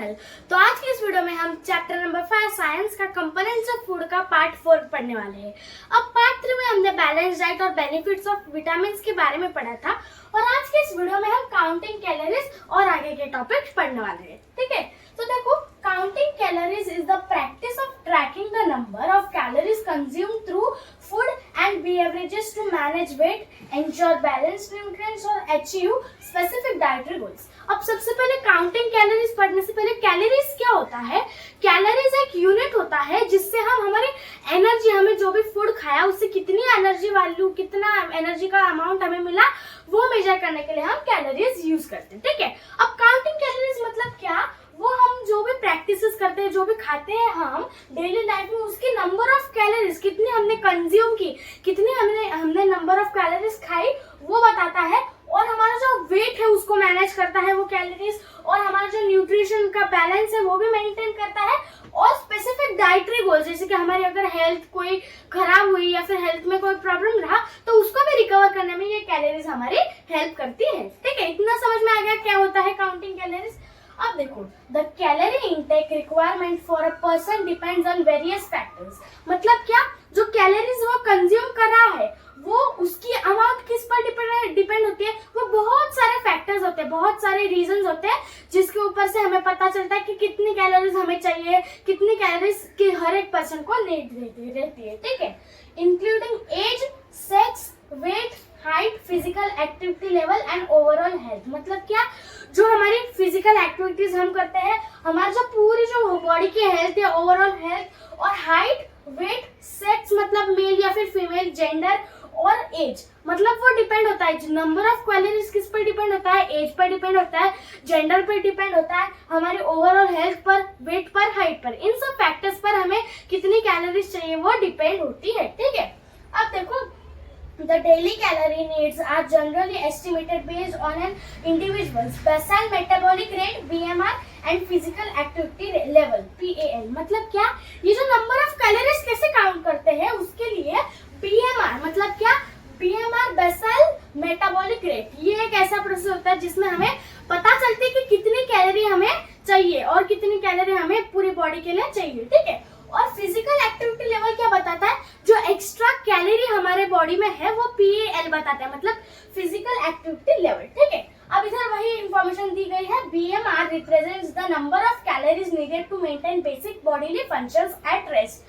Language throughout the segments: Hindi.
चैनल। तो आज की इस वीडियो में हम चैप्टर नंबर 5 साइंस का कंपोनेंट्स ऑफ फूड का पार्ट 4 पढ़ने वाले हैं। अब पार्ट 3 में हमने बैलेंस डाइट और बेनिफिट्स ऑफ विटामिन के बारे में पढ़ा था और आज के इस वीडियो में हम काउंटिंग कैलोरीज और आगे के टॉपिक्स पढ़ने वाले हैं। ठीक है, तो देखो, counting calories is the practice of tracking the number of calories consumed through food and beverages to manage weight, ensure balanced nutrients और अचीव स्पेसिफिक डाइटरी गोल्स। अब सबसे पहले काउंटिंग कैलोरीज पढ़ने से पहले कैलोरीज क्या होता है? कैलोरीज एक यूनिट होता है जिससे हम हमारी एनर्जी, हमें जो भी फूड खाया उससे कितनी एनर्जी वैल्यू, कितना एनर्जी का अमाउंट हमें मिला, वो मेजर करने के लिए हम कैलोरीज यूज करते हैं। ठीक है, अब काउंटिंग कैलोरीज मतलब क्या? वो हम जो भी प्रैक्टिसेस करते हैं, जो भी खाते हैं हम डेली लाइफ में, उसकी नंबर ऑफ कैलोरीज, कितनी हमने कंज्यूम की, कितनी हमने नंबर ऑफ कैलोरीज खाई, वो बताता है। और हमारा जो वेट है उसको मैनेज करता है वो कैलोरीज, और हमारा जो न्यूट्रिशन का बैलेंस है वो भी मेंटेन करता है। और स्पेसिफिक डाइटरी गोल, जैसे कि हमारी अगर हेल्थ कोई खराब हुई या फिर हेल्थ में कोई प्रॉब्लम रहा तो उसको भी रिकवर करने में ये कैलोरीज हमारी हेल्प करती है। ठीक है, इतना समझ में आ गया क्या होता है काउंटिंग कैलोरीज। अब देखो, the calorie intake requirement for a person depends on various factors. मतलब क्या? जो कैलोरीज वो कंज्यूम कर रहा है वो उसकी अमाउंट किस पर डिपेंड होती है? वो बहुत सारे फैक्टर्स होते हैं, बहुत सारे रीजंस होते हैं जिसके ऊपर से हमें पता चलता है कि कितनी कैलोरीज हमें चाहिए, कितनी कैलोरीज की हर एक पर्सन को नीड रहती है। ठीक है, including age, sex, weight, height, physical activity level and overall health. मतलब क्या? जो हमारी फिजिकल एक्टिविटीज हम करते हैं, हमारी जो पूरी जो बॉडी की हेल्थ है, ओवरऑल हेल्थ, और हाइट, वेट, सेक्स मतलब मेल या फिर फीमेल, जेंडर और एज, मतलब वो डिपेंड होता है। नंबर ऑफ कैलोरीज किस पर डिपेंड होता है? एज पर डिपेंड होता है, जेंडर पर डिपेंड होता है, हमारी ओवरऑल हेल्थ पर, वेट पर, हाइट पर। इन सब फैक्टर्स पर हमें कितनी कैलोरीज चाहिए वो डिपेंड होती है। ठीक है, अब देखो, the daily calorie needs are generally estimated based on an individual's basal metabolic rate BMR and physical activity level PAL। मतलब क्या? ये जो नंबर ऑफ कैलोरीज कैसे काउंट करते हैं उसके लिए BMR मतलब क्या? BMR बेसल मेटाबॉलिक रेट, ये एक ऐसा प्रोसेस होता है जिसमें हमें पता चलती है कि कितनी कैलोरी हमें चाहिए और कितनी कैलोरी हमें पूरी बॉडी के लिए चाहिए। ठीक है, और फिजिकल एक्टिविटी लेवल क्या बताता है? जो एक्स्ट्रा कैलोरी हमारे बॉडी में है वो PAL बताता है, मतलब फिजिकल एक्टिविटी लेवल। ठीक है, अब इधर वही इंफॉर्मेशन दी गई है। BMR represents the number of calories needed to maintain basic bodily functions at rest.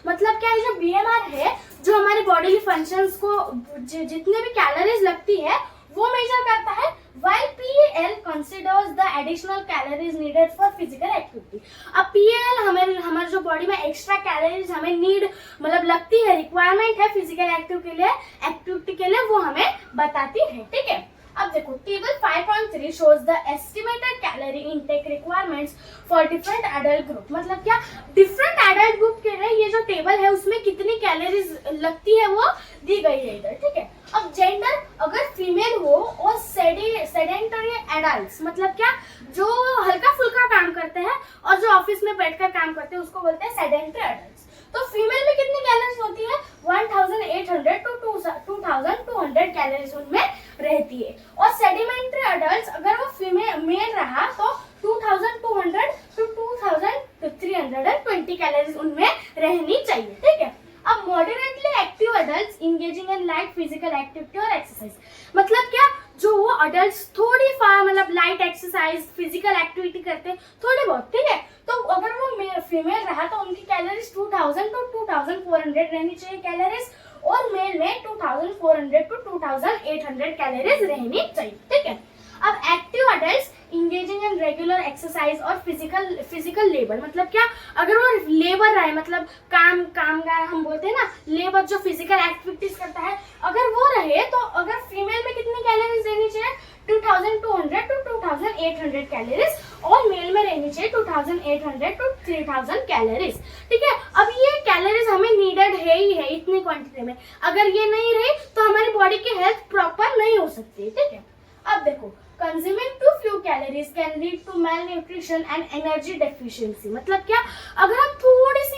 मतलब क्या? जो BMR है, जो हमारे बॉडीली फंक्शंस को जितने भी कैलोरीज लगती है वो मेजर करता है, while PAL considers the additional calories needed for physical activity। अब PAL हमारे जो बॉडी में एक्स्ट्रा कैलोरीज हमें नीड मतलब लगती है, रिक्वायरमेंट है फिजिकल एक्टिविटी के लिए, वो हमें बताती है। ठीक है, अब देखो, table 5.3 shows the estimated calorie intake requirements for different adult group। मतलब क्या? डिफरेंट एडल्ट ग्रुप के लिए ये जो टेबल है उसमें कितनी कैलोरीज लगती है वो दी गई है इधर। ठीक है, अब जेंडर, अगर फीमेल हो और सेडेंटरी एडल्ट्स, मतलब क्या? जो हल्का फुल्का काम करते हैं और जो ऑफिस में बैठकर काम करते हैं उसको बोलते हैं सेडेंटरी एडल्ट्स। तो फीमेल में कितनी कैलोरीज होती है? 1800 टू 2200 कैलोरीज उनमें रहती है। और सेडिमेंट्री एडल्ट्स, अगर वो फीमेल मेल रहा तो 2200 टू 2320 कैलोरीज उनमें रहनी चाहिए। ठीक है, अब moderately active adults engaging in light physical activity और एक्सरसाइज। मतलब क्या? जो वो अडल्ट्स थोड़ी मतलब लाइट एक्सरसाइज, फिजिकल एक्टिविटी करते हैं थोड़ी बहुत। ठीक है, तो अगर वो फीमेल रहा तो उनकी कैलोरीज 2000 टू 2400 रहनी चाहिए कैलोरीज, और मेल में 2400 टू 2800 कैलोरीज रहनी चाहिए। ठीक है, अब active adults engaging in regular exercise और फिजिकल लेबर। मतलब क्या? अगर वो लेबर रहे, मतलब कामगार हम बोलते हैं ना, लेबर जो फिजिकल एक्टिविटीज करता है, अगर वो रहे तो अगर फीमेल में कितनी कैलोरीज रहनी चाहिए? 2200 टू 2800 कैलोरीज, और मेल में रहनी चाहिए 2800 टू 3000 कैलोरीज। ठीक है, अब ये कैलोरीज हमें नीडेड है ही है इतनी क्वांटिटी में, अगर ये नहीं रही तो हमारी बॉडी की हेल्थ प्रॉपर नहीं हो सकती। ठीक है, अब देखो, consuming too few calories can lead to malnutrition and energy deficiency. मतलब क्या, अगर हम थोड़ी सी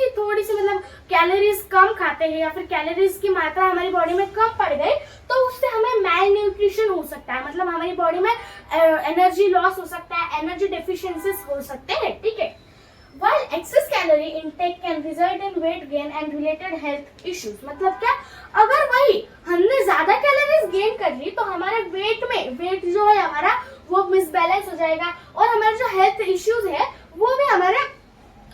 मतलब कैलोरीज कम खाते हैं या फिर कैलोरीज की मात्रा हमारी बॉडी में कम पड़ गई तो उससे हमें मेल न्यूट्रिशन हो सकता है, मतलब हमारी बॉडी में एनर्जी लॉस हो सकता है, एनर्जी डेफिशिएंसीज हो सकते हैं। ठीक है, while excess calorie intake can result in weight gain and related health issues। मतलब क्या, अगर वही हमने ज्यादा कैलोरीज गेन कर ली तो हमारे वेट जो है हमारा वो मिसबैलेंस हो जाएगा और हमारे जो हेल्थ इश्यूज है वो भी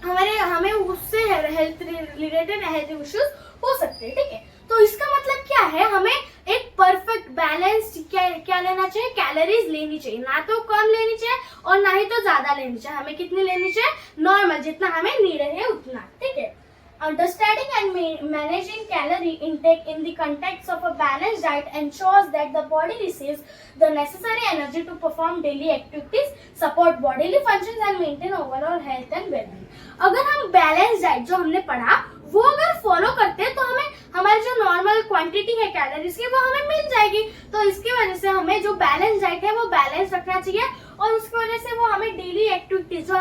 हमें उससे हेल्थ रिलेटेड हेल्थ इश्यूज हो सकते हैं। ठीक है, तो इसका मतलब क्या है, हमें एक परफेक्ट बैलेंस क्या लेना चाहिए, कैलोरीज लेनी चाहिए, ना तो कम लेनी चाहिए और ना ही तो ज्यादा लेनी चाहिए। हमें कितनी लेनी चाहिए, नॉर्मल, जितना हमें नीड है उतना। ठीक है, understanding and managing calorie intake in the context of a balanced diet ensures that the body receives the necessary energy to perform daily activities, support bodily functions and maintain overall health and well-being। अगर हम बैलेंस डाइट जो हमने पढ़ा वो अगर फॉलो करते हैं तो हमें हमारी जो नॉर्मल क्वांटिटी है कैलोरीज की वो हमें मिल जाएगी। तो इसकी वजह से हमें जो बैलेंस डाइट है वो बैलेंस रखना चाहिए और उसकी वजह से वो हमें डेली एक्टिविटीज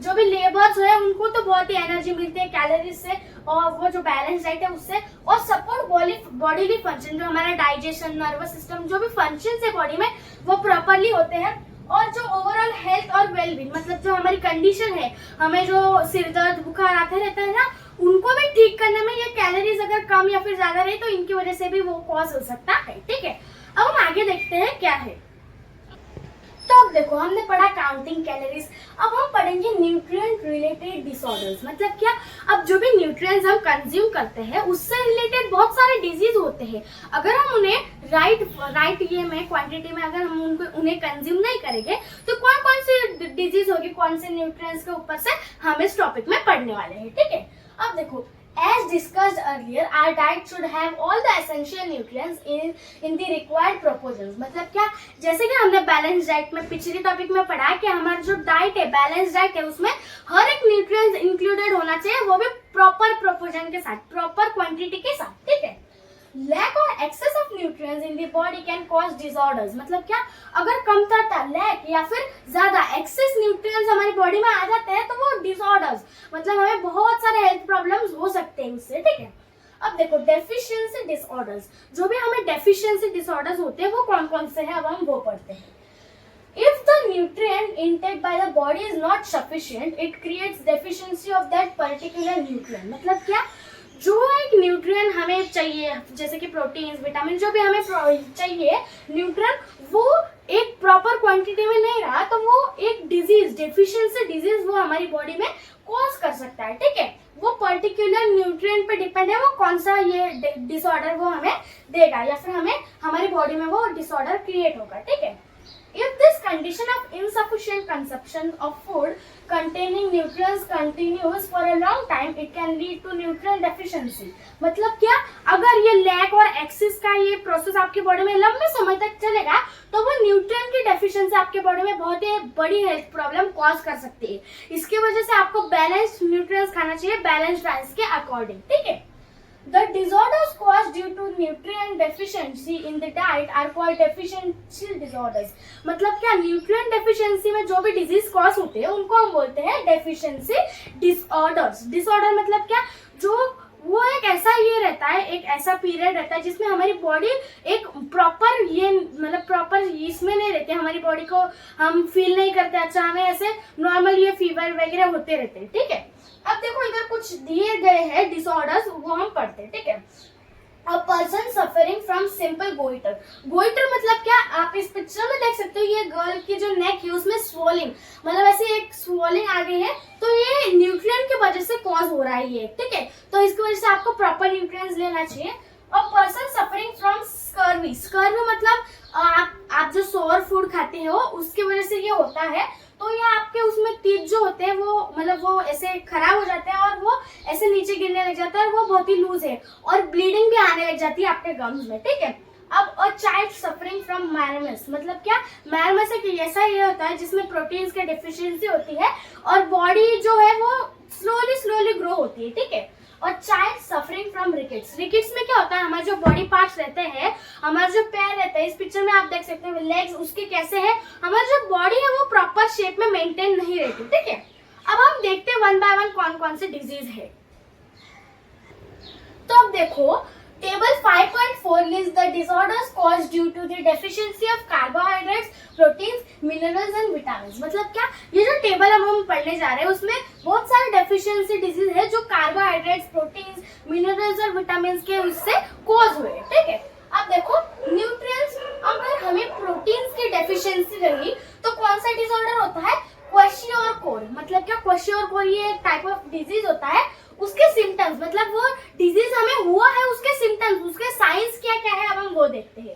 जो भी लेबर्स है उनको तो बहुत ही एनर्जी मिलती है कैलोरीज से और वो जो बैलेंस डाइट है उससे, और सपोर्ट बॉडीली फंक्शन, जो हमारा डाइजेशन, नर्वस सिस्टम, जो भी फंक्शन है बॉडी में वो प्रॉपरली होते हैं और जो ओवरऑल हेल्थ और वेलबींग, मतलब जो हमारी कंडीशन है, हमें जो सिर दर्द बुखार आते रहता है ना, उनको भी ठीक करने में ये कैलोरीज अगर कम या फिर ज्यादा रहे तो इनकी वजह से भी वो कॉज हो सकता है। ठीक है, अब हम आगे देखते हैं क्या है। तो अब देखो, हमने पढ़ा काउंटिंग कैलोरीज, अब हम पढ़ेंगे न्यूट्रिएंट रिलेटेड डिसऑर्डर्स। मतलब क्या, अब जो भी न्यूट्रिएंट्स हम कंज्यूम करते हैं उससे रिलेटेड बहुत सारे डिजीज होते हैं। अगर हम उन्हें राइट ये में क्वांटिटी में अगर हम उन्हें कंज्यूम नहीं करेंगे तो कौन कौन सी डिजीज होगी, कौन से न्यूट्रिएंट्स के ऊपर से हम इस टॉपिक में पढ़ने वाले हैं। ठीक है, अब देखो, as discussed earlier, our diet should have all the essential nutrients in the required proportions। मतलब क्या, जैसे कि हमने बैलेंस डाइट में पिछले टॉपिक में पढ़ा कि हमारा जो डाइट है, बैलेंस डाइट है, उसमें हर एक न्यूट्रिएंट्स इंक्लूडेड होना चाहिए, वो भी प्रॉपर प्रोपोर्शन के साथ, प्रॉपर क्वांटिटी के साथ। ठीक है, लैक और excess of nutrients in the body can cause disorders. मतलब क्या, अगर कमतरता, लैक या फिर ज्यादा एक्सेस न्यूट्रिएंट्स हमारी बॉडी में आ जाते हैं तो वो डिसऑर्डर्स, मतलब हमें बहुत सारे हेल्थ प्रॉब्लम्स हो सकते हैं उससे। ठीक है, अब देखो, डेफिशिएंसी डिसऑर्डर्स, जो भी हमें डेफिशिएंसी डिसऑर्डर्स होते हैं वो कौन कौन से हैं, अब हम वो पढ़ते हैं। If the nutrient intake by the body is not sufficient, it creates deficiency of that particular nutrient। मतलब क्या, जो एक न्यूट्रिएंट हमें चाहिए, जैसे कि प्रोटीन्स, विटामिन, जो भी हमें चाहिए न्यूट्रिएंट, वो एक प्रॉपर क्वांटिटी में नहीं रहा तो वो एक डिजीज, डेफिशिएंसी डिजीज वो हमारी बॉडी में कॉज कर सकता है। ठीक है, वो पर्टिकुलर न्यूट्रिएंट पे डिपेंड है वो कौन सा ये डिसऑर्डर वो हमें देगा या फिर हमें हमारी बॉडी में वो डिसऑर्डर क्रिएट होगा। ठीक है, if this condition of insufficient consumption of food containing nutrients continues for a long time, it can lead to nutrient deficiency। मतलब क्या, अगर ये लैक और एक्सेस का ये प्रोसेस आपकी बॉडी में लंबे समय तक चलेगा तो वो न्यूट्रिएंट की डेफिशिएंसी आपके बॉडी में बहुत ही बड़ी हेल्थ प्रॉब्लम कॉज कर सकती है। इसकी वजह से आपको बैलेंस्ड न्यूट्रिएंट्स खाना चाहिए, बैलेंस्ड डाइट के अकॉर्डिंग। ठीक है, The disorders caused due to nutrient deficiency in the diet are called deficiency disorders। मतलब क्या, न्यूट्रिएंट डेफिशिएंसी में जो भी डिजीज कॉज होते हैं उनको हम बोलते हैं डेफिशिएंसी डिसऑर्डर्स। डिसऑर्डर मतलब क्या, जो वो एक ऐसा ये रहता है, एक ऐसा पीरियड रहता है जिसमें हमारी बॉडी एक प्रॉपर ये मतलब प्रॉपर इसमें नहीं रहती, हमारी बॉडी को हम फील नहीं करते अच्छा, हमें ऐसे नॉर्मल ये फीवर वगैरह होते रहते हैं। ठीक है, अब देखो इधर कुछ दिए गए हैं डिसऑर्डर्स, वो हम पढ़ते हैं। ठीक है, A person suffering from simple goiter। Goitre मतलब क्या, आप इस पिक्चर में देख सकते हो, ये गर्ल की जो नेक है उसमें स्वॉलिंग, मतलब ऐसे एक स्वॉलिंग आ गई है, तो ये न्यूट्रिएंट की वजह से कॉज हो रहा है ये। ठीक है, तो इसकी वजह से आपको प्रॉपर न्यूट्रिएंट्स लेना चाहिए। और person suffering from scurvy, scurvy मतलब आप जो सोर फूड खाते हो उसकी वजह से ये होता है, तो ये आपके उसमें टीथ जो होते हैं वो मतलब वो ऐसे खराब हो जाते हैं और वो ऐसे नीचे गिरने लग जाता है और वो बहुत ही लूज है और ब्लीडिंग भी आने लग जाती है आपके गम्स में। ठीक है, अब अ चाइल्ड सफरिंग फ्रॉम मैरमस, मतलब क्या, मैरमस एक ऐसा ये होता है जिसमें प्रोटीन्स की डेफिशिएंसी होती है और बॉडी जो है वो स्लोली ग्रो होती है। ठीक है, और child suffering from rickets. Rickets में क्या होता है, हमारे जो बॉडी पार्ट्स रहते हैं, हमारे जो पैर रहते हैं, इस पिक्चर में आप देख सकते हैं लेग्स उसके कैसे है, हमारी जो बॉडी है वो प्रॉपर शेप में मेंटेन नहीं रहती, ठीक है। अब हम देखते हैं वन बाय वन कौन कौन से डिजीज है। तो अब देखो table 5.4 lists the disorders caused due to the deficiency of carbohydrates, proteins, minerals and vitamins। मतलब क्या, ये जो टेबल हम पढ़ने जा रहे हैं उसमें बहुत सारे डेफिशिएंसी डिजीज है जो कार्बोहाइड्रेट्स, प्रोटीन्स, मिनरल्स और विटामिन के उससे कॉज हुए, ठीक है। अब देखो न्यूट्रिएंट्स, अगर हमें प्रोटीन्स की डेफिशिएंसी रही तो कौन सा डिसऑर्डर होता है, क्वेशियोर-कोर। मतलब क्या, क्वेशियोर-कोर ये एक टाइप ऑफ डिजीज होता है, उसके सिम्टम्स मतलब वो डिजीज हमें हुआ है उसके सिम्टम्स, उसके साइंस क्या क्या है अब हम वो देखते हैं।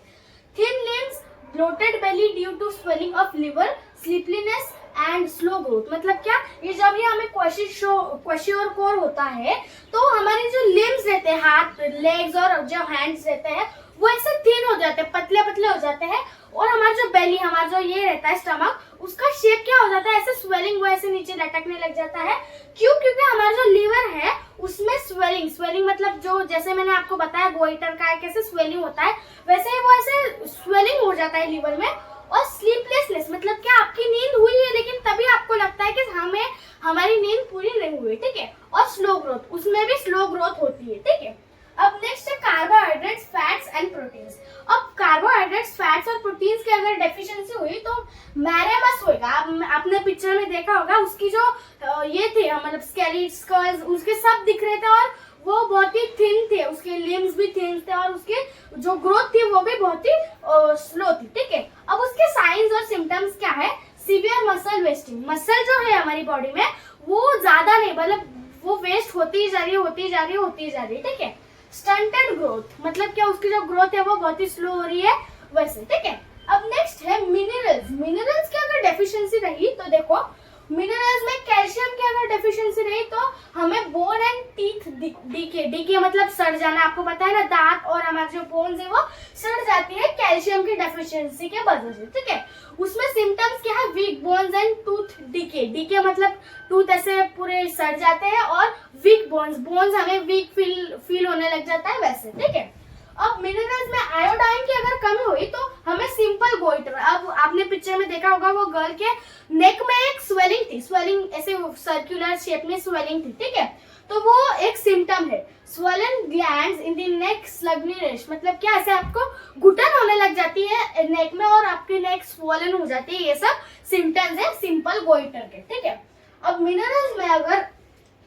Thin limbs, bloated belly due to swelling of liver, sleepiness and slow growth. मतलब क्या, ये जब ये हमें क्वेशियोर-कोर होता है तो हमारे जो लिम्स रहते हैं, हाथ, लेग्स और जो हैंड्स रहते हैं वो ऐसे थिन हो जाते हैं, पतले पतले हो जाते हैं, और हमारा जो बेली, हमारा जो ये रहता है स्टमक, उसका शेप क्या हो जाता है, ऐसे स्वेलिंग वो ऐसे नीचे लटकने लग जाता है। क्यों, क्योंकि हमारा जो लीवर है उसमें स्वेलिंग मतलब जो, जैसे मैंने आपको बताया गोइटर का कैसे स्वेलिंग होता है, वैसे ही वो ऐसे स्वेलिंग हो जाता है लीवर में। और स्लीपलेसनेस मतलब क्या, आपकी नींद हुई है लेकिन तभी आपको लगता है कि हमारी नींद पूरी नहीं हुई, ठीक है। और स्लो ग्रोथ, उसमें भी स्लो ग्रोथ होती है, ठीक है। अब नेक्स्ट है कार्बोहाइड्रेट्स, फैट्स एंड प्रोटीन्स। अब कार्बोहाइड्रेट्स, फैट्स और प्रोटीन्स की अगर डेफिशिएंसी हुई तो मैरेमस होगा। आपने पिक्चर में देखा होगा उसकी जो ये थे मतलब स्केलेटल्स उसके सब दिख रहे थे और वो बहुत ही थिन थे, उसके लिम्स भी थिन थे और उसके जो ग्रोथ थी वो भी बहुत ही स्लो थी, ठीक है। अब उसके साइंस और सिम्टम्स क्या है, सीवियर मसल वेस्टिंग। मसल जो है हमारी बॉडी में वो ज्यादा नहीं, मतलब वो वेस्ट होती ही जा रही है, ठीक है। स्टंटेड ग्रोथ मतलब क्या, उसकी जो ग्रोथ है वो बहुत ही स्लो हो रही है वैसे, ठीक है। अब नेक्स्ट है मिनरल्स। मिनरल्स की अगर डेफिशिएंसी रही तो देखो, मिनरल्स में कैल्शियम की अगर डेफिशिएंसी रही तो हमें बोन एंड टीथ डीके मतलब सड़ जाना, आपको पता है ना, दांत और हमारे जो बोन्स है वो सड़ जाती है कैल्शियम की डेफिशिएंसी के वजह से, ठीक है। उसमें सिम्टम्स क्या है, weak bones and tooth decay मतलब टूथ ऐसे पूरे सड़ जाते हैं, और वीक बोन्स हमें वीक फील होने लग जाता है वैसे, ठीक है। अब मिनरल्स में आयोडाइन की अगर कमी हुई तो हमें सिंपल गोइटर, अब आपने पिक्चर में देखा होगा वो गर्ल के नेक में एक स्वेलिंग थी, स्वेलिंग ऐसे सर्कुलर शेप में स्वेलिंग थी, ठीक है। तो वो एक सिम्टम है। Swollen glands in the neck sluggish मतलब क्या, ऐसे आपको घुटन होने लग जाती है नेक में और आपकी नेक स्वोलन हो जाती है, ये सब सिम्टम्स है सिंपल गोइटर के, ठीक है। अब मिनरल्स में अगर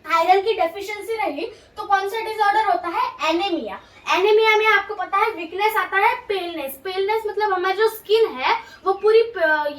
आयरन की डेफिशिएंसी रही तो कौन सा डिसऑर्डर होता है, एनीमिया। एनीमिया में आपको पता है वीकनेस आता है, पेलनेस मतलब हमारी जो स्किन है वो पूरी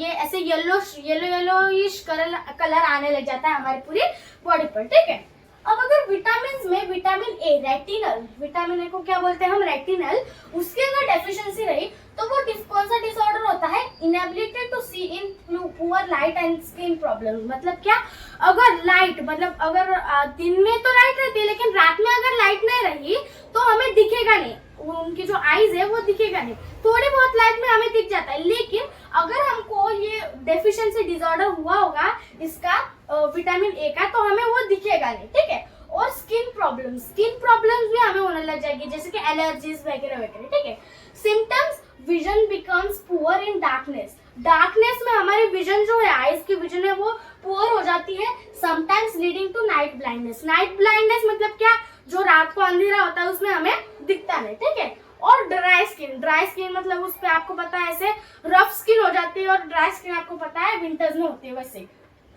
ये ऐसे येलोइश कलर आने लग जाता है हमारी पूरी बॉडी पर, ठीक है। अब अगर विटामिन में vitamin A, retinal, vitamin A को क्या बोलते हैं हम, रेटिनल, उसकी अगर डेफिशिएंसी रही तो वो कौन सा डिसऑर्डर होता है, inability to see in poor light and skin problem. मतलब क्या, अगर लाइट मतलब अगर दिन में तो लाइट रहती है लेकिन रात में अगर लाइट नहीं रही तो हमें दिखेगा नहीं, उनकी जो आईज है वो दिखेगा नहीं, थोड़ी बहुत लाइट में हमें दिख जाता है। लेकिन अगर हमको ये डेफिशिएंसी डिसऑर्डर हुआ होगा इसका विटामिन ए का तो हमें वो दिखेगा नहीं, ठीक है। और स्किन प्रॉब्लम्स भी हमें होने लग जाएगी जैसे कि एलर्जीज वगैरह वगैरह, ठीक है। Symptoms, vision becomes poor in darkness में हमारी विजन जो है, आईज की विजन है वो पुअर हो जाती है, sometimes leading to night blindness मतलब क्या, जो रात को अंधेरा होता है उसमें हमें दिखता नहीं, ठीक है। और ड्राई स्किन मतलब उस पे आपको पता है ऐसे रफ स्किन हो जाती है, और ड्राई स्किन आपको पता है विंटर्स में होती है वैसे।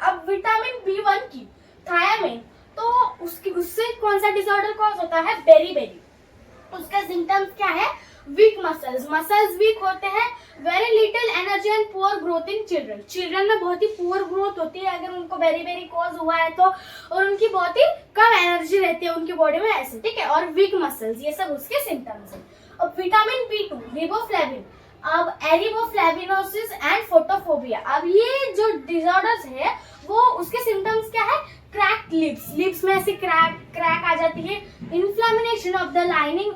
अब विटामिन B1 की थायामिन, तो उससे कौन सा डिसऑर्डर कॉज होता है, बेरी। उसका सिम्टम्स क्या है, वीक मसल्स वीक होते हैं, very little energy and poor growth in children में बहुत ही पुअर ग्रोथ होती है अगर उनको बेरी कॉज हुआ है तो, और उनकी बहुत ही कम एनर्जी रहती है उनकी बॉडी में ऐसे, ठीक है। और वीक मसल्स, ये सब उसके सिम्टम्स हैं। अब विटामिन B2, रिबोफ्लेविन, अब एरिबोफ्लेविनोसिस एंड फोटोफोबिया, अब ये जो डिसऑर्डर्स है वो उसके सिम्टम्स क्या है, क्रैक्ड लिप्स में ऐसे क्रैक आ जाती है, inflammation of the lining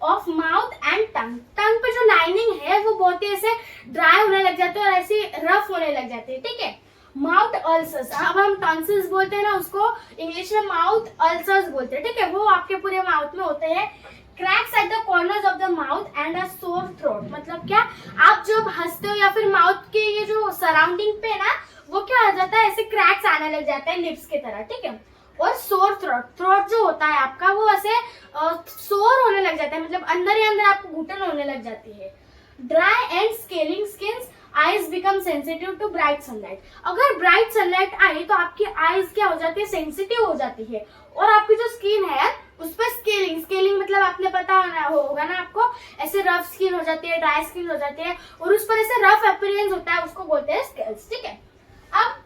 of mouth and tongue पे जो लाइनिंग है वो बहुत ही ऐसे ड्राई होने लग जाती है और ऐसे रफ होने लग जाती है, ठीक है। माउथ अल्सर्स, अब हम टॉन्सिल्स बोलते हैं ना, उसको इंग्लिश में माउथ अल्सर्स बोलते हैं, ठीक है। वो आपके पूरे माउथ में होते हैं। Cracks at the corners of the mouth and a sore throat, मतलब क्या, आप जब हंसते हो या फिर माउथ के ये जो सराउंडिंग पे ना, वो क्या हो जाता है, ऐसे क्रैक्स आने लग जाते हैं लिप्स की तरह, ठीक है। और सोर थ्रोट, थ्रोट जो होता है आपका वो ऐसे सोर होने लग जाता है, मतलब अंदर ही अंदर आपको घुटन होने लग जाती है। Dry and scaling skins, eyes become sensitive to bright sunlight, अगर ब्राइट सनलाइट आई तो आपकी आईज क्या हो जाती है, सेंसिटिव हो जाती है, और आपकी जो स्किन है उस पर स्केलिंग, स्केलिंग मतलब आपने पता होगा ना आपको, ऐसे रफ स्किन हो जाती है, ड्राई स्किन हो जाती है, और उस पर ऐसे रफ अपीयरेंस होता है, उसको बोलते हैं स्केल्स, ठीक है। अब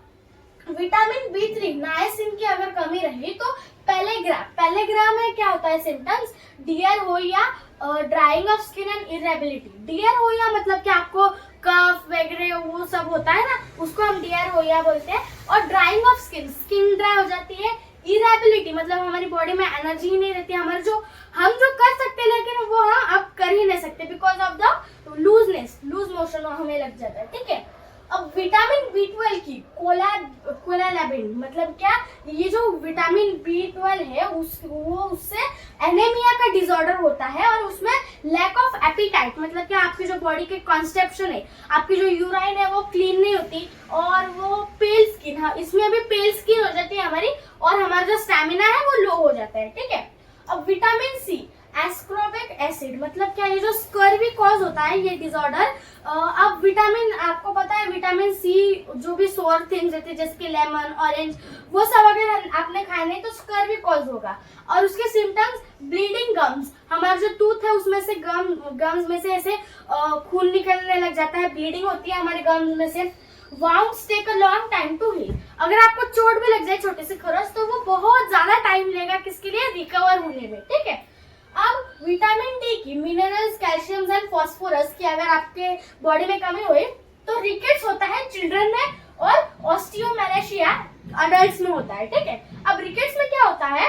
विटामिन B3 नाइसिन की अगर कमी रही तो पेलेग्रा में क्या होता है symptoms, diarrhoea drying of skin and irritability. Diarrhoea मतलब कि आपको कफ वगैरह वो सब होता है ना, उसको हम डियर हो या बोलते हैं। और drawing of skin, skin dry हो जाती है। इरेबिलिटी मतलब हमारी बॉडी में एनर्जी ही नहीं रहती, हमारे जो हम जो कर सकते हैं लेकिन वो हम अब कर ही नहीं सकते, because of the loose motion हमें लग जाता है, ठीक है। अब विटामिन B12 की कोलालाबिन मतलब क्या, ये जो विटामिन B12 है उससे एनीमिया का डिसऑर्डर होता है, और उसमें लैक ऑफ एपिटाइट मतलब क्या, आपकी जो बॉडी के कॉन्स्टिपेशन है, आपकी जो यूराइन है वो क्लीन नहीं होती, और वो पेल स्किन, हाँ इसमें भी पेल स्किन हो जाती है हमारी, और हमारा जो स्टेमिना है वो लो हो जाता है, ठीक है। अब विटामिन C एस्कॉर्बिक एसिड मतलब क्या, ये जो स्कर्वी कॉज होता है ये डिसऑर्डर। अब विटामिन, आपको पता है विटामिन C जो भी सोर थिंग्स रहते हैं जैसे कि लेमन, ऑरेंज, वो सब अगर आपने खाए नहीं तो स्कर्वी कॉज होगा। और उसके सिम्टम्स, ब्लीडिंग गम्स, हमारा जो टूथ है उसमें से गम्स में से ऐसे खून निकलने लग जाता है, ब्लीडिंग होती है हमारे गम्स में से। Wounds take a long time to heal, अगर आपको चोट भी लग जाए छोटे से खरोच तो वो बहुत ज्यादा टाइम लेगा किसके लिए, रिकवर होने में, ठीक है। अब विटामिन D की, मिनरल्स, कैल्शियम एंड फास्फोरस की अगर आपके बॉडी में कमी हुई तो रिकेट्स होता है चिल्ड्रन में, और ऑस्टियोमेलेशिया अडल्ट्स में होता है, ठीक है। अब रिकेट्स में क्या होता है,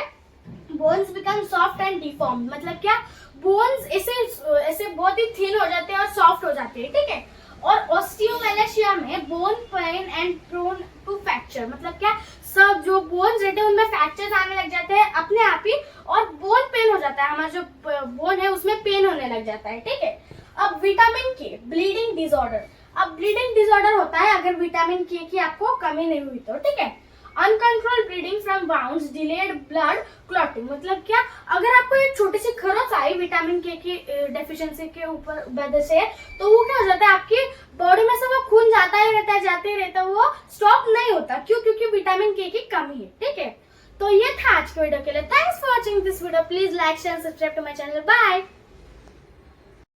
bones become soft and deform मतलब क्या, बोन्स ऐसे बहुत ही थिन हो जाते हैं और सॉफ्ट हो जाते हैं, ठीक है। और ऑस्टियोमेलेशिया में bone pain and prone to fracture मतलब क्या, सब जो बोन्स रहते हैं उनमें फ्रैक्चर्स आने लग जाते हैं अपने आप ही, और बोन पेन हो जाता है, हमारा जो बोन है उसमें पेन होने लग जाता है, ठीक है। अब विटामिन के, ब्लीडिंग डिसऑर्डर, अब ब्लीडिंग डिसऑर्डर होता है अगर विटामिन के की आपको कमी नहीं हुई तो, ठीक है। Uncontrolled bleeding from wounds, delayed blood clotting मतलब क्या, अगर आपको एक छोटी सी खरोच आई विटामिन के की डेफिशिएंसी के ऊपर वजह से, तो वो क्या हो जाता है, आपकी बॉडी में से वो खून जाता ही रहता है, जाते ही रहता है, वो स्टॉप नहीं होता, क्यों, क्योंकि विटामिन के की कमी है, ठीक है। तो ये था आज के वीडियो के लिए। Thanks for watching this video, please like share subscribe to my channel, bye.